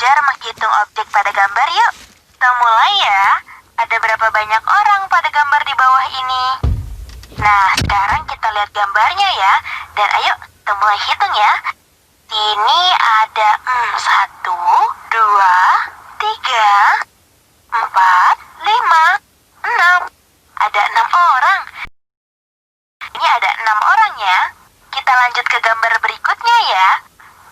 belajar menghitung objek pada gambar yuk. Kita mulai ya. Ada berapa banyak orang pada gambar di bawah ini? Nah, sekarang kita lihat gambarnya ya. Dan ayo, kita mulai hitung ya. Sini ada 1, 2, 3, 4, 5, 6. Ada 6 orang. Ini ada 6 orang ya. Kita lanjut ke gambar berikutnya ya.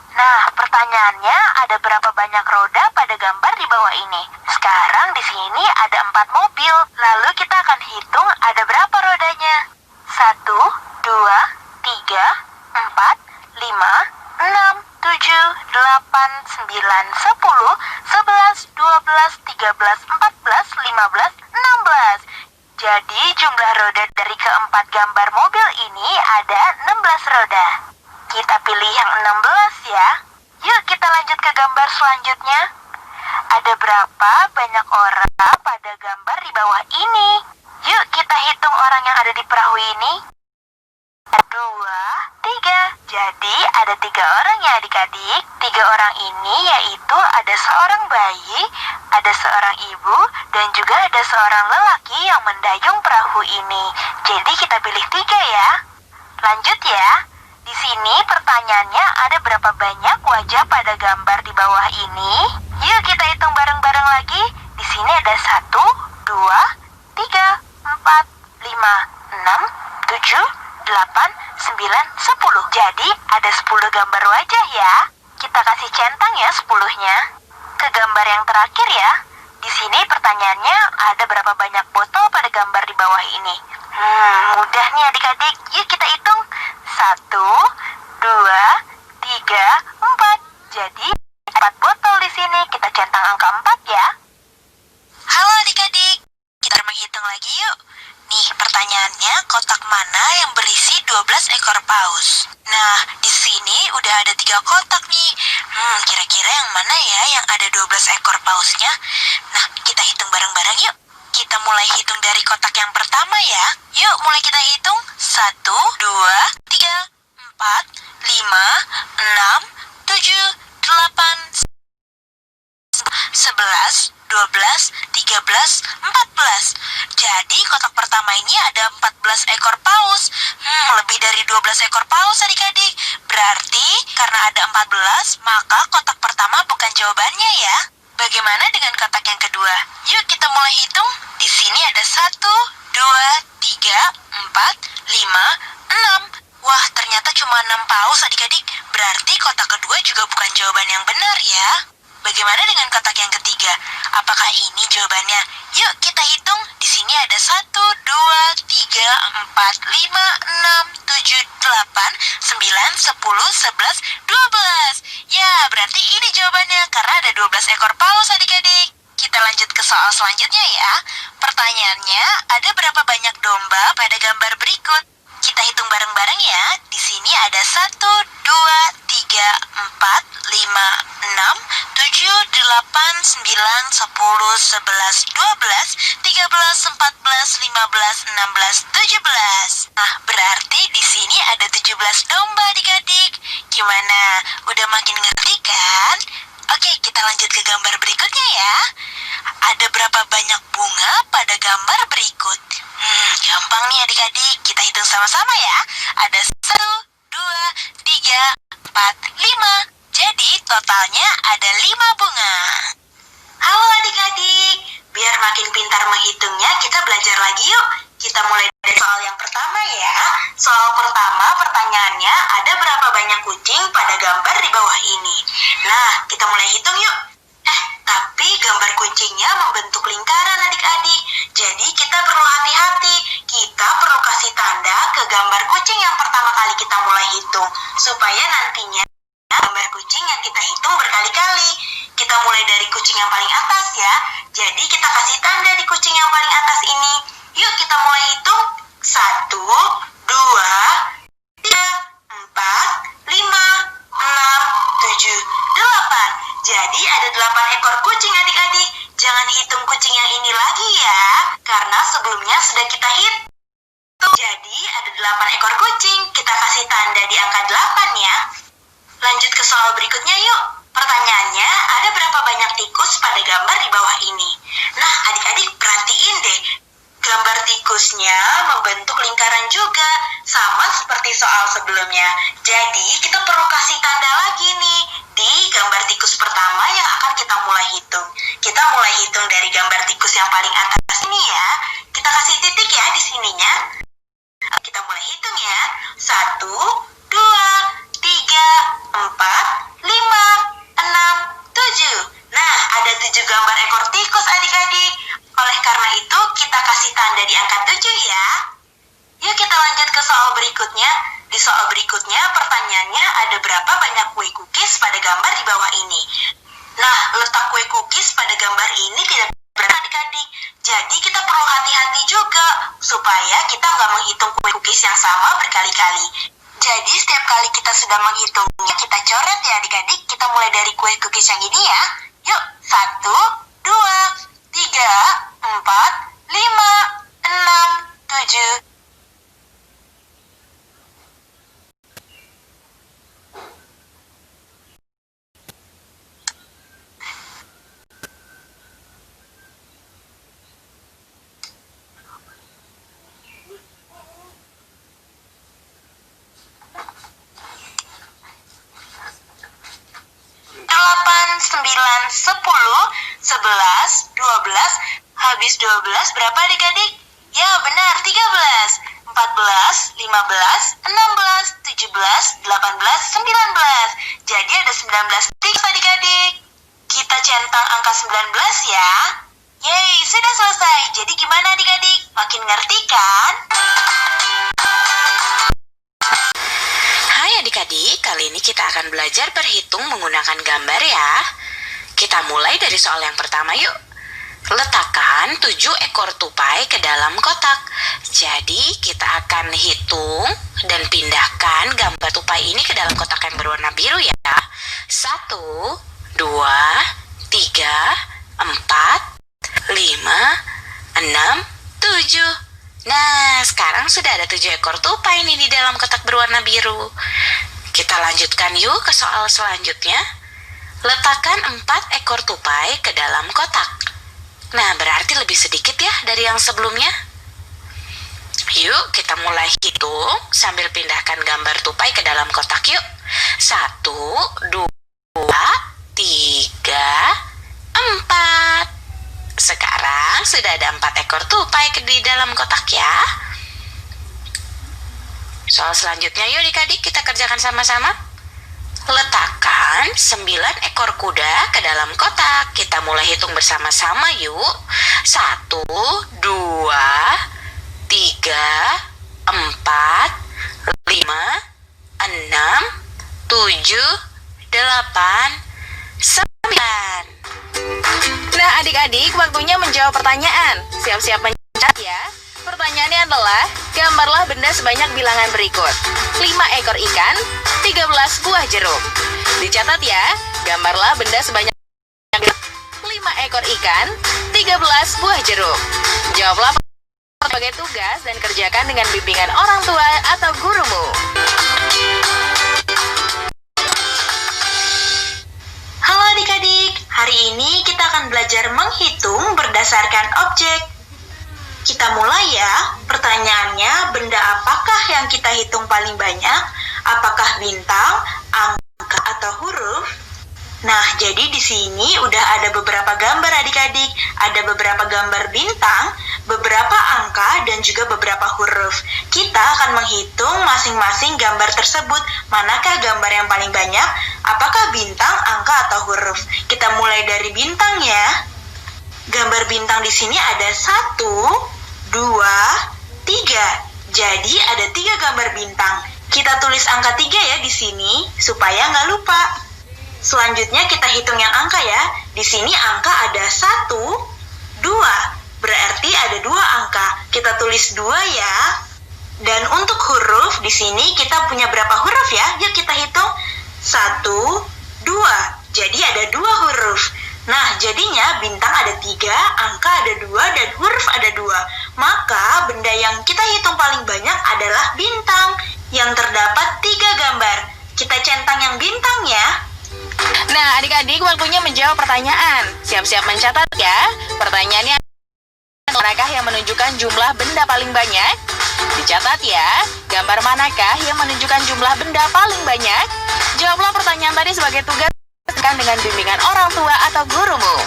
Nah, pertanyaannya ada berapa banyak roda pada gambar di bawah ini? Sekarang di sini ada 4 mobil. Lalu kita akan hitung ada berapa rodanya. 1, 2, 3, 4, 5, 6, 7, 8, 9, 10, 11, 12, 13, 14, 15, 16. Jadi jumlah roda dari keempat gambar mobil ini ada 16 roda. Kita pilih yang 16 ya. Yuk kita lanjut ke gambar selanjutnya. Ada berapa banyak orang pada gambar di bawah ini? Yuk kita hitung orang yang ada di perahu ini. 2, 3. Jadi ada 3 orang ya adik-adik. 3 orang ini yaitu ada seorang bayi, ada seorang ibu, dan juga ada seorang lelaki yang mendayung perahu ini. Jadi kita pilih 3 ya. Lanjut ya. Di sini pertanyaannya ada berapa banyak wajah pada gambar di bawah ini? Yuk kita hitung bareng-bareng lagi. Di sini ada 1, 2, 3, 4, 5, 6, 7, 8, 9, 10. Jadi ada 10 gambar wajah ya. Kita kasih centang ya 10-nya. Ke gambar yang terakhir ya. Di sini pertanyaannya ada berapa banyak botol pada gambar di bawah ini? Mudah nih adik-adik. Yuk kita hitung. 1, 2, 3, 4. Jadi 4 botol di sini. Kita centang angka 4 ya. Halo adik-adik. Kita menghitung lagi yuk. Nih pertanyaannya, kotak mana yang berisi 12 ekor paus? Nah, di sini udah ada 3 kotak nih. Kira-kira yang mana ya yang ada 12 ekor pausnya? Nah, kita hitung bareng-bareng yuk. Kita mulai hitung dari kotak yang pertama ya. Yuk, mulai kita hitung. 1, 2, 3, 4, 5, 6, 7, 8, 11, 12, 13, 14. Jadi kotak pertama ini ada 14 ekor paus. Lebih dari 12 ekor paus adik-adik. Berarti karena ada 14, maka kotak pertama bukan jawabannya ya. Bagaimana dengan kotak yang kedua? Yuk kita mulai hitung. Di sini ada 1, 2, 3, 4, 5, 6. Wah, ternyata cuma 6 paus adik-adik. Berarti kotak kedua juga bukan jawaban yang benar ya. Bagaimana dengan kotak yang ketiga? Apakah ini jawabannya? Yuk kita hitung. Di sini ada 1, 2, 3, 4, 5, 6, 7, 8, 9, 10, 11, 12. Ya, berarti ini jawabannya karena ada 12 ekor paus adik-adik. Kita lanjut ke soal selanjutnya ya. Pertanyaannya, ada berapa banyak domba pada gambar berikut? Kita hitung bareng-bareng ya. Di sini ada 1, 2, 3, 4, 5, 6, 7, 8, 9, 10, 11, 12, 13, 14, 15, 16, 17. Nah, berarti di sini ada 17 domba adik-adik. Gimana? Udah makin ngerti kan? Oke, kita lanjut ke gambar berikutnya ya. Ada berapa banyak bunga pada gambar berikut? Gampang nih adik-adik. Kita hitung sama-sama ya. Ada 1, 2, 3, 4, 5. Jadi totalnya ada 5 bunga. Halo adik-adik. Biar makin pintar menghitungnya, kita belajar lagi yuk. Kita mulai dari soal yang pertama ya. Soal pertama pertanyaannya, ada berapa banyak kucing pada gambar di bawah ini? Nah, kita mulai hitung yuk. Tapi gambar kucingnya membentuk lingkaran adik-adik. Jadi kita perlu hati-hati. Kita perlu kasih tanda ke gambar kucing yang pertama kali kita mulai hitung. Supaya nantinya gambar kucing yang kita hitung berkali-kali. Kita mulai dari kucing yang paling atas ya. Jadi kita kasih tanda di kucing yang paling atas ini. Yuk kita mulai hitung. 1, 2, 3, 4, 5, 6, 7, 8. Jadi ada 8 ekor kucing adik-adik. Jangan hitung kucing yang ini lagi ya. Karena sebelumnya sudah kita hitung. Jadi ada 8 ekor kucing. Kita kasih tanda di angka 8 ya. Lanjut ke soal berikutnya yuk. Pertanyaannya, ada berapa tikus pada gambar di bawah ini. Nah, adik-adik perhatiin deh. Gambar tikusnya membentuk lingkaran juga, sama seperti soal sebelumnya. Jadi, kita perlu kasih tanda lagi nih di gambar tikus pertama yang akan kita mulai hitung. Kita mulai hitung dari gambar tikus yang paling atas ini ya. Kita kasih titik ya di sininya. Kita mulai hitung ya. 1, 2, 3, 4, 5, 6, 7. Nah, ada 7 gambar ekor tikus adik-adik. Oleh karena itu, kita kasih tanda di angka 7 ya. Yuk kita lanjut ke soal berikutnya. Di soal berikutnya, pertanyaannya ada berapa banyak kue cookies pada gambar di bawah ini. Nah, letak kue cookies pada gambar ini tidak berat adik-adik. Jadi kita perlu hati-hati juga, supaya kita nggak menghitung kue cookies yang sama berkali-kali. Jadi setiap kali kita sudah menghitungnya, kita coret ya adik-adik. Kita mulai dari kue cookies yang ini ya. Yuk, 1, 2, 3, 4, 5, 6, 7. Sembilan, 10, 11, 12, habis 12 berapa adik-adik? Ya benar, 13, 14, 15, 16, 17, 18, 19. Jadi ada 19 titik adik-adik. Kita centang angka 19 ya. Yeay, sudah selesai. Jadi gimana adik-adik? Makin ngerti kan? Hai adik-adik, kali ini kita akan belajar berhitung menggunakan gambar ya. Kita mulai dari soal yang pertama yuk. Letakkan 7 ekor tupai ke dalam kotak. Jadi kita akan hitung dan pindahkan gambar tupai ini ke dalam kotak yang berwarna biru ya. 1, 2, 3, 4, 5, 6, 7. Nah, sekarang sudah ada 7 ekor tupai ini di dalam kotak berwarna biru. Kita lanjutkan yuk ke soal selanjutnya. Letakkan 4 ekor tupai ke dalam kotak. Nah, berarti lebih sedikit ya dari yang sebelumnya. Yuk, kita mulai hitung sambil pindahkan gambar tupai ke dalam kotak yuk. 1, 2, 3, 4. Sekarang sudah ada 4 ekor tupai di dalam kotak ya. Soal selanjutnya yuk adik-adik kita kerjakan sama-sama. Letakkan 9 ekor kuda ke dalam kotak. Kita mulai hitung bersama-sama yuk. 1, 2, 3, 4, 5, 6, 7, 8, 9. Nah adik-adik, waktunya menjawab pertanyaan. Siap-siap mencatat ya. Pertanyaannya adalah, gambarlah benda sebanyak bilangan berikut. 5 ekor ikan, 13 buah jeruk. Dicatat ya, gambarlah benda sebanyak 5 ekor ikan, 13 buah jeruk. Jawablah sebagai tugas dan kerjakan dengan bimbingan orang tua atau gurumu. Halo adik-adik, hari ini kita akan belajar menghitung berdasarkan objek. Kita mulai ya. Pertanyaannya, benda apakah yang kita hitung paling banyak? Apakah bintang, angka, atau huruf? Nah, jadi di sini udah ada beberapa gambar adik-adik. Ada beberapa gambar bintang, beberapa angka, dan juga beberapa huruf. Kita akan menghitung masing-masing gambar tersebut. Manakah gambar yang paling banyak? Apakah bintang, angka, atau huruf? Kita mulai dari bintang ya. Gambar bintang di sini ada 1, 2, 3. Jadi ada 3 gambar bintang. Kita tulis angka 3 ya di sini supaya nggak lupa. Selanjutnya kita hitung yang angka ya. Di sini angka ada 1, 2. Berarti ada 2 angka. Kita tulis 2 ya. Dan untuk huruf di sini kita punya berapa huruf ya? Yuk kita hitung. 1, 2. Jadi ada 2 huruf. Nah, jadinya bintang ada 3, angka ada 2, dan huruf ada 2. Maka benda yang kita hitung paling banyak adalah bintang, yang terdapat 3 gambar. Kita centang yang bintang ya. Nah, adik-adik waktunya menjawab pertanyaan. Siap-siap mencatat ya. Pertanyaannya, manakah yang menunjukkan jumlah benda paling banyak? Dicatat ya, gambar manakah yang menunjukkan jumlah benda paling banyak? Jawablah pertanyaan tadi sebagai tugas dengan bimbingan orang tua atau gurumu.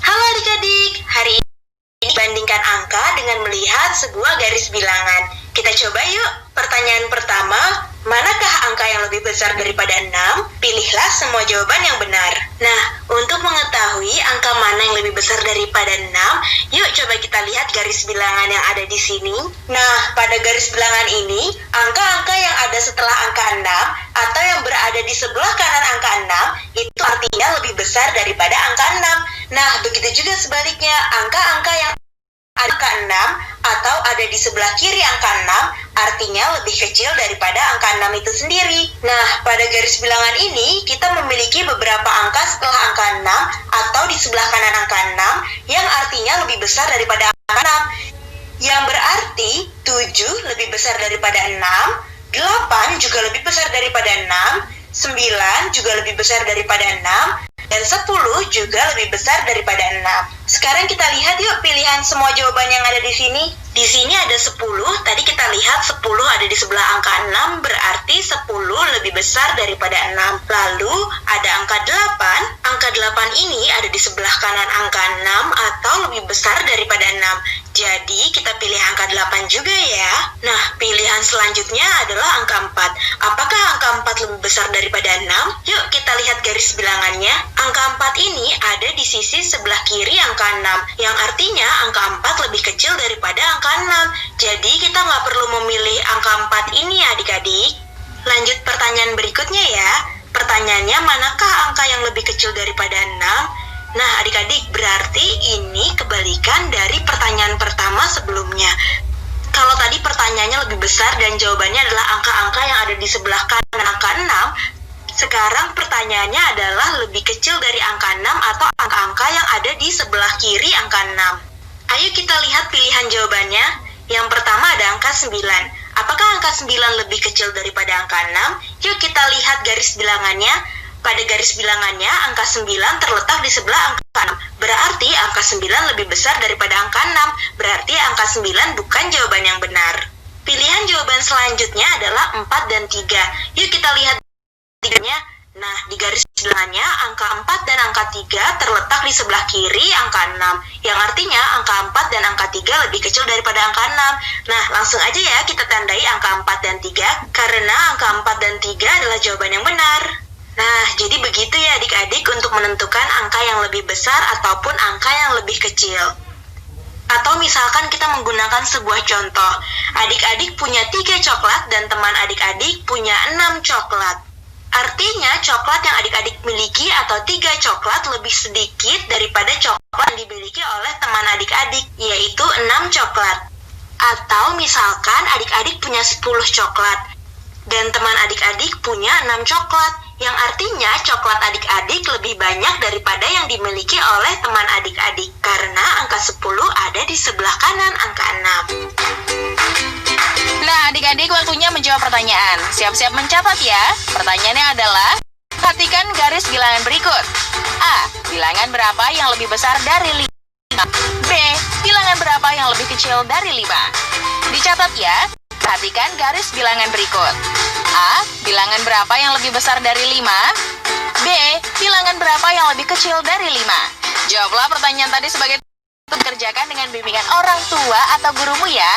Halo adik-adik, hari ini bandingkan angka dengan melihat sebuah garis bilangan. Kita coba yuk. Pertanyaan pertama, manakah angka yang lebih besar daripada 6? Pilihlah semua jawaban yang benar. Nah, untuk mengetahui angka mana yang lebih besar daripada 6, yuk coba kita lihat garis bilangan yang ada di sini. Nah, pada garis bilangan ini, angka-angka yang ada setelah angka 6 atau yang berada di sebelah kanan angka 6, itu artinya lebih besar daripada angka 6. Nah, begitu juga sebaliknya, angka-angka yang angka 6 atau ada di sebelah kiri angka 6 artinya lebih kecil daripada angka 6 itu sendiri. Nah, pada garis bilangan ini kita memiliki beberapa angka setelah angka 6 atau di sebelah kanan angka 6 yang artinya lebih besar daripada angka 6. Yang berarti 7 lebih besar daripada 6, 8 juga lebih besar daripada 6, 9 juga lebih besar daripada 6, dan 10 juga lebih besar daripada 6. Sekarang kita lihat yuk pilihan semua jawaban yang ada di sini. Di sini ada 10, tadi kita lihat 10 ada di sebelah angka 6, berarti 10 lebih besar daripada 6. Lalu ada angka 8, angka 8 ini ada di sebelah kanan angka 6 atau lebih besar daripada 6. Jadi kita pilih angka 8 juga ya. Nah, pilihan selanjutnya adalah angka 4. Apakah angka 4 lebih besar daripada 6? Yuk kita lihat garis bilangannya. Angka 4 ini ada di sisi sebelah kiri angka 6, yang artinya angka 4 lebih kecil daripada angka 6. Jadi kita nggak perlu memilih angka 4 ini ya adik-adik. Lanjut pertanyaan berikutnya ya. Pertanyaannya, manakah angka yang lebih kecil daripada 6? Nah adik-adik, berarti ini kebalikan dari pertanyaan pertama sebelumnya. Kalau tadi pertanyaannya lebih besar dan jawabannya adalah angka-angka yang ada di sebelah kanan angka 6, sekarang pertanyaannya adalah lebih kecil dari angka 6 atau angka-angka yang ada di sebelah kiri angka 6. Ayo kita lihat pilihan jawabannya. Yang pertama ada angka 9. Apakah angka 9 lebih kecil daripada angka 6? Yuk kita lihat garis bilangannya. Pada garis bilangannya, angka 9 terletak di sebelah angka 6. Berarti angka 9 lebih besar daripada angka 6. Berarti angka 9 bukan jawaban yang benar. Pilihan jawaban selanjutnya adalah 4 dan 3. Yuk kita lihat tiganya. Nah, di garis bilangannya, angka 4 dan angka 3 terletak di sebelah kiri angka 6. Yang artinya angka 4 dan angka 3 lebih kecil daripada angka 6. Nah, langsung aja ya kita tandai angka 4 dan 3, karena angka 4 dan 3 adalah jawaban yang benar. Nah, jadi begitu ya adik-adik untuk menentukan angka yang lebih besar ataupun angka yang lebih kecil. Atau misalkan kita menggunakan sebuah contoh. Adik-adik punya 3 coklat dan teman adik-adik punya 6 coklat. Artinya coklat yang adik-adik miliki atau 3 coklat lebih sedikit daripada coklat yang dimiliki oleh teman adik-adik, yaitu 6 coklat. Atau misalkan adik-adik punya 10 coklat dan teman adik-adik punya 6 coklat, yang artinya coklat adik-adik lebih banyak daripada yang dimiliki oleh teman adik-adik, karena angka 10 ada di sebelah kanan angka 6. Nah, adik-adik waktunya menjawab pertanyaan. Siap-siap mencatat ya. Pertanyaannya adalah, perhatikan garis bilangan berikut. A. Bilangan berapa yang lebih besar dari 5? B. Bilangan berapa yang lebih kecil dari 5? Dicatat ya. Perhatikan garis bilangan berikut. A. Bilangan berapa yang lebih besar dari 5? B. Bilangan berapa yang lebih kecil dari 5? Jawablah pertanyaan tadi sebagai kerjakan dengan bimbingan orang tua atau gurumu ya.